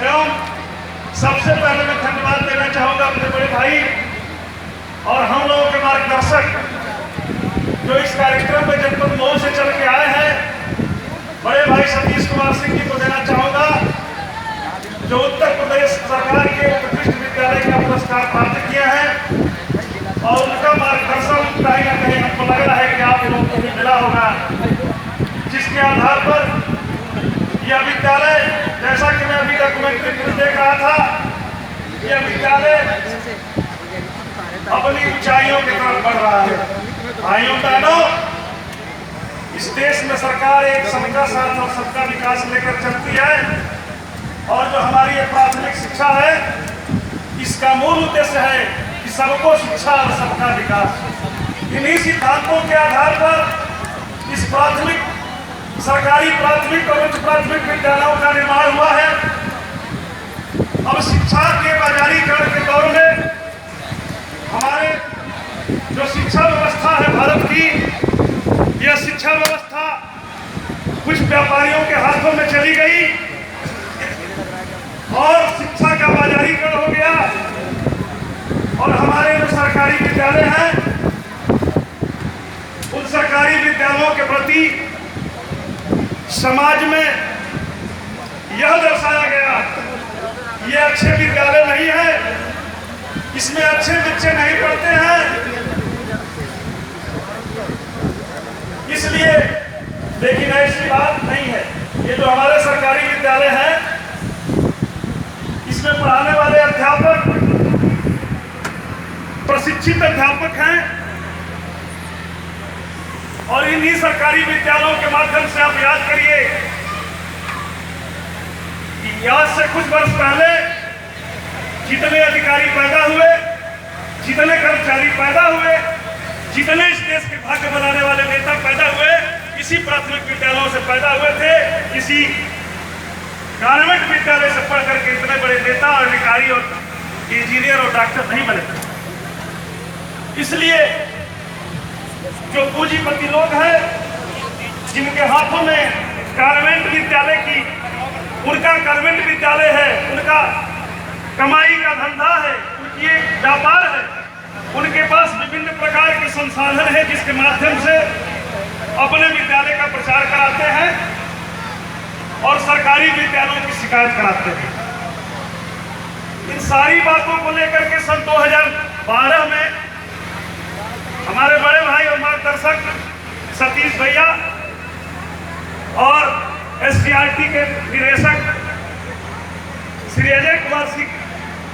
एवं सबसे पहले मैं धन्यवाद देना चाहूँगा अपने बड़े भाई और हम लोगों के मार्गदर्शक जो इस कार्यक्रम में जनपद मऊ से चल के आए हैं, बड़े भाई सतीश कुमार सिंह जी को देना चाहूँगा, जो उत्तर प्रदेश सरकार के उत्कृष्ट विद्यालय का पुरस्कार प्राप्त किया है और उनका मार्गदर्शन कहीं ना कहीं हमको लग रहा है कि आप लोगों को भी मिला होगा, जिसके आधार पर यह विद्यालय, जैसा कि मैं अभी डॉक्यूमेंट्री में देख रहा था, यह विद्यालय अपनी ऊंचाइयों की तरफ बढ़ रहा है। भाइयों बहनों, इस देश में सरकार एक सबका साथ और सबका विकास लेकर चलती है और जो हमारी ये प्राथमिक शिक्षा है, इसका मूल उद्देश्य है कि सबको शिक्षा और सबका विकास। इन्हीं सिद्धांतों के आधार पर इस सरकारी प्राथमिक और उच्च प्राथमिक विद्यालयों का निर्माण हुआ है। अब शिक्षा के बाजारीकरण के दौर में हमारे जो शिक्षा व्यवस्था है भारत की, यह शिक्षा व्यवस्था कुछ व्यापारियों के हाथों में चली गई और शिक्षा का बाजारीकरण हो गया और हमारे जो सरकारी विद्यालय हैं, उन सरकारी विद्यालयों के प्रति समाज में यह दर्शाया गया, ये अच्छे विद्यालय नहीं है, इसमें अच्छे बच्चे नहीं पढ़ते हैं, इसलिए। लेकिन ऐसी बात नहीं है। ये जो हमारे सरकारी विद्यालय हैं, इसमें पढ़ाने वाले अध्यापक प्रशिक्षित अध्यापक हैं और इन्हीं सरकारी विद्यालयों के माध्यम से आप याद करिए कि आज से कुछ वर्ष पहले जितने अधिकारी पैदा हुए, जितने कर्मचारी पैदा हुए, जितने इस देश के भाग्य बनाने वाले नेता पैदा हुए, इसी प्राथमिक विद्यालयों से पैदा हुए थे। इसी गवर्नमेंट विद्यालय से पढ़ करके इतने बड़े नेता और अधिकारी और इंजीनियर और डॉक्टर नहीं बने थे। इसलिए जो पूंजीपति लोग हैं, जिनके हाथों में गवर्नमेंट विद्यालय की, उनका गवर्नमेंट विद्यालय है, उनका कमाई का धंधा है, उनकी एक व्यापार है, उनके पास विभिन्न प्रकार के संसाधन है जिसके माध्यम से अपने विद्यालय का प्रचार कराते हैं और सरकारी विद्यालयों की शिकायत कराते हैं। इन सारी बातों को लेकर के सन 2012 में हमारे बड़े भाई और मार्गदर्शक सतीश भैया और SCRT के निदेशक श्री अजय कुमार सिंह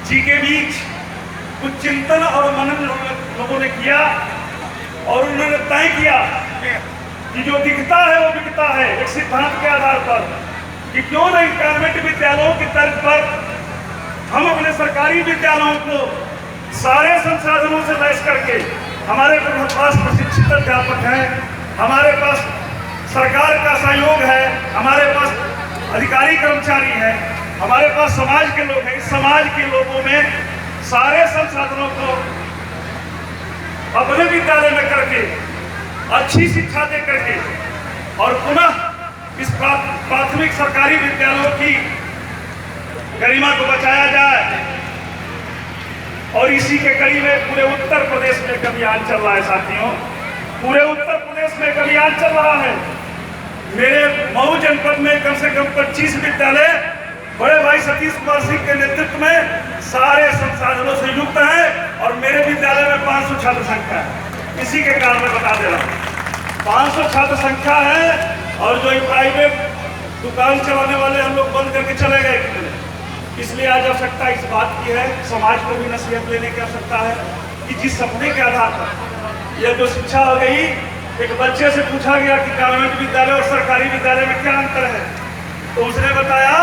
जी के बीच कुछ चिंतन और मनन लोगों ने किया और उन्होंने तय किया कि जो दिखता है वो बिकता है, एक सिद्धांत के आधार पर कि क्यों नहीं गवर्नमेंट विद्यालयों की तर्ज पर हम अपने सरकारी विद्यालयों को सारे संसाधनों से लैस करके, हमारे पास प्रशिक्षित अध्यापक हैं, हमारे पास सरकार का सहयोग है, हमारे पास अधिकारी कर्मचारी हैं, हमारे पास समाज के लोग हैं, इस समाज के लोगों में सारे संसाधनों को अपने विद्यालय में करके अच्छी शिक्षा दे करके और पुनः इस प्राथमिक सरकारी विद्यालयों की गरिमा को बचाया जाए। और इसी के कड़ी में पूरे उत्तर प्रदेश में एक अभियान चल रहा है साथियों, पूरे उत्तर प्रदेश में एक अभियान चल रहा है। मेरे मऊ जनपद में कम से कम 25 विद्यालय बड़े भाई सतीश कुमार सिंह के नेतृत्व में सारे संसाधनों से युक्त हैं और मेरे विद्यालय में 500 छात्र संख्या है। इसी के कारण मैं बता दे रहा हूँ 500 छात्र संख्या है और जो प्राइवेट दुकान चलाने वाले हम लोग बंद करके चले गए। इसलिए आज आवश्यकता इस बात की है, समाज को भी नसीहत लेने की आवश्यकता है कि जिस सपने के आधार पर यह जो शिक्षा हो गई, एक बच्चे से पूछा गया कि गवर्नमेंट विद्यालय और सरकारी विद्यालय में क्या अंतर है, तो उसने बताया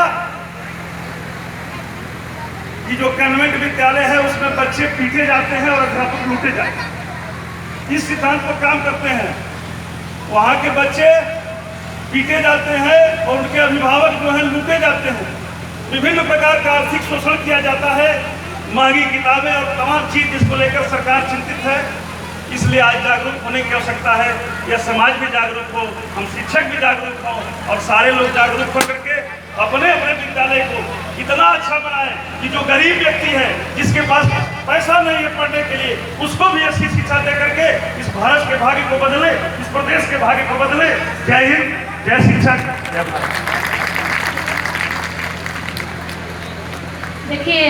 कि जो गवर्नमेंट विद्यालय है उसमें बच्चे पीटे जाते हैं और अध्यापक लूटे जाते हैं। इस सिद्धांत पर काम करते हैं। वहाँ के बच्चे पीटे जाते हैं और उनके अभिभावक जो हैं लूटे जाते हैं। विभिन्न प्रकार का आर्थिक शोषण किया जाता है, महंगी किताबें और तमाम चीज जिसको लेकर सरकार चिंतित है। इसलिए आज जागरूक होने की आवश्यकता है। यह समाज भी जागरूक हो, हम शिक्षक भी जागरूक हों और सारे लोग जागरूक होकर के अपने अपने विद्यालय को कितना अच्छा बनाए कि जो गरीब व्यक्ति है, जिसके पास पैसा नहीं है पढ़ने के लिए, उसको भी अच्छी शिक्षा दे करके इस भारत के भाग्य को बदले, इस प्रदेश के भाग्य को बदले। जय हिंद, जय शिक्षक, जय भारत। देखिए